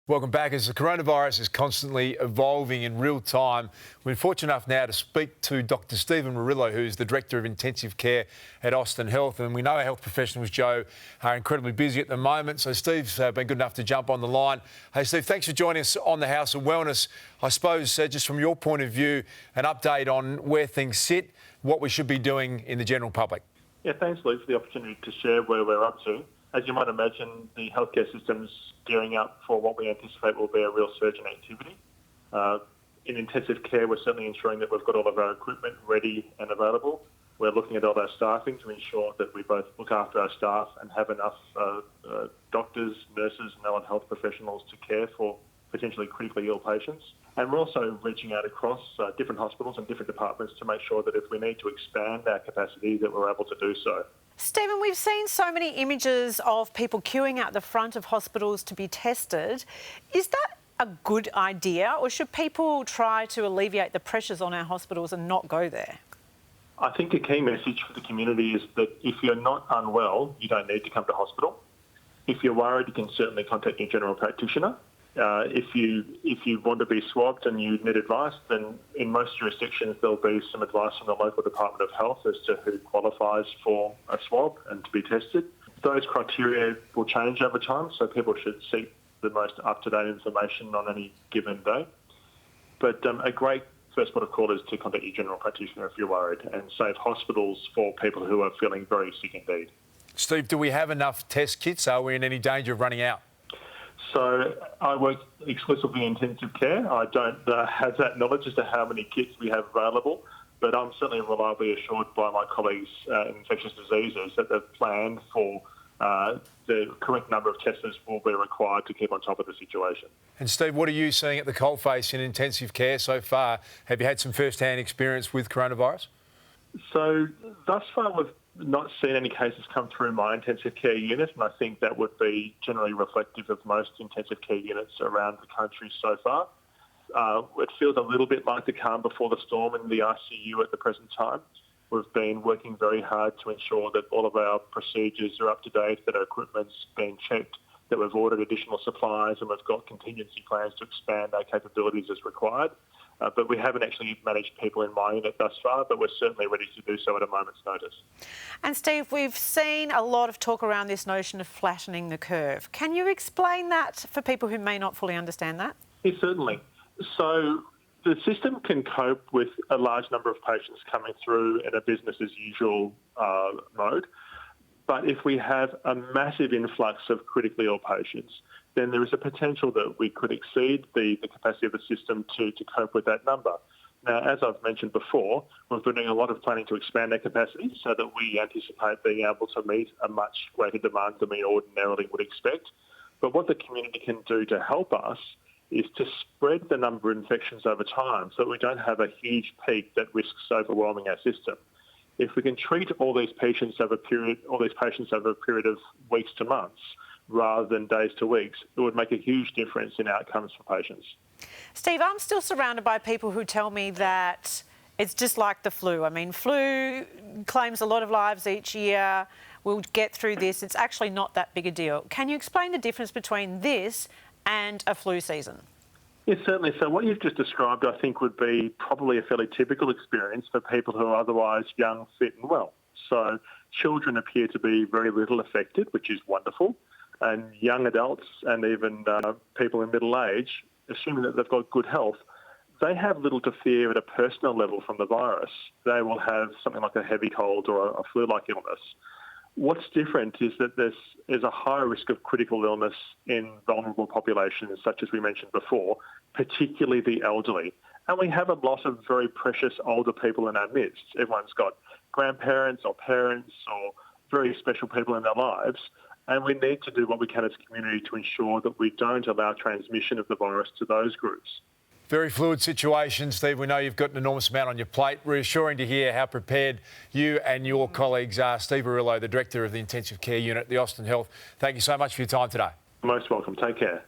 Welcome back. As the coronavirus is constantly evolving in real time, we're fortunate enough now to speak to Dr. Stephen Warrillow, who's the Director of Intensive Care at Austin Health. And we know our health professionals, Joe, are incredibly busy at the moment. So Steve's been good enough to jump on the line. Hey, Steve, thanks for joining us on the House of Wellness. I suppose, just from your point of view, an update on where things sit, what we should be doing in the general public. Yeah, thanks, Luke, for the opportunity to share where we're up to. As you might imagine, the healthcare system's gearing up for what we anticipate will be a real surge in activity. In intensive care, we're certainly ensuring that we've got all of our equipment ready and available. We're looking at all our staffing to ensure that we both look after our staff and have enough doctors, nurses and allied health professionals to care for potentially critically ill patients. And we're also reaching out across different hospitals and different departments to make sure that if we need to expand our capacity, that we're able to do so. Stephen, we've seen so many images of people queuing out the front of hospitals to be tested. Is that a good idea, or should people try to alleviate the pressures on our hospitals and not go there? I think a key message for the community is that if you're not unwell, you don't need to come to hospital. If you're worried, you can certainly contact your general practitioner. If you want to be swabbed and you need advice, then in most jurisdictions there'll be some advice from the local Department of Health as to who qualifies for a swab and to be tested. Those criteria will change over time, so people should seek the most up-to-date information on any given day. But a great first port of call is to contact your general practitioner if you're worried, and save hospitals for people who are feeling very sick indeed. Steve, do we have enough test kits? Are we in any danger of running out? So I work exclusively in intensive care. I don't have that knowledge as to how many kits we have available, but I'm certainly reliably assured by my colleagues in infectious diseases that they've planned for the correct number of testers will be required to keep on top of the situation. And Steve, what are you seeing at the coalface in intensive care so far? Have you had some first-hand experience with coronavirus? So thus far we've not seen any cases come through my intensive care unit, and I think that would be generally reflective of most intensive care units around the country so far. It feels a little bit like the calm before the storm in the ICU at the present time. We've been working very hard to ensure that all of our procedures are up to date, that our equipment's been checked, that we've ordered additional supplies, and we've got contingency plans to expand our capabilities as required. But we haven't actually managed people in my unit thus far, but we're certainly ready to do so at a moment's notice. And Steve, we've seen a lot of talk around this notion of flattening the curve. Can you explain that for people who may not fully understand that? Yes, certainly. So the system can cope with a large number of patients coming through in a business as usual mode. But if we have a massive influx of critically ill patients, then there is a potential that we could exceed the capacity of the system to cope with that number. Now, as I've mentioned before, we've been doing a lot of planning to expand our capacity so that we anticipate being able to meet a much greater demand than we ordinarily would expect. But what the community can do to help us is to spread the number of infections over time so that we don't have a huge peak that risks overwhelming our system. If we can treat all these patients over a period of weeks to months, rather than days to weeks, it would make a huge difference in outcomes for patients. Steve, I'm still surrounded by people who tell me that it's just like the flu. I mean, flu claims a lot of lives each year. We'll get through this. It's actually not that big a deal. Can you explain the difference between this and a flu season? Yes, certainly. So what you've just described, I think, would be probably a fairly typical experience for people who are otherwise young, fit and well. So children appear to be very little affected, which is wonderful. And young adults and even people in middle age, assuming that they've got good health, they have little to fear at a personal level from the virus. They will have something like a heavy cold or a flu-like illness. What's different is that there's a higher risk of critical illness in vulnerable populations, such as we mentioned before, particularly the elderly. And we have a lot of very precious older people in our midst. Everyone's got grandparents or parents or very special people in their lives. And we need to do what we can as a community to ensure that we don't allow transmission of the virus to those groups. Very fluid situation, Steve. We know you've got an enormous amount on your plate. Reassuring to hear how prepared you and your colleagues are. Steve Warrillow, the Director of the Intensive Care Unit at the Austin Health. Thank you so much for your time today. Most welcome. Take care.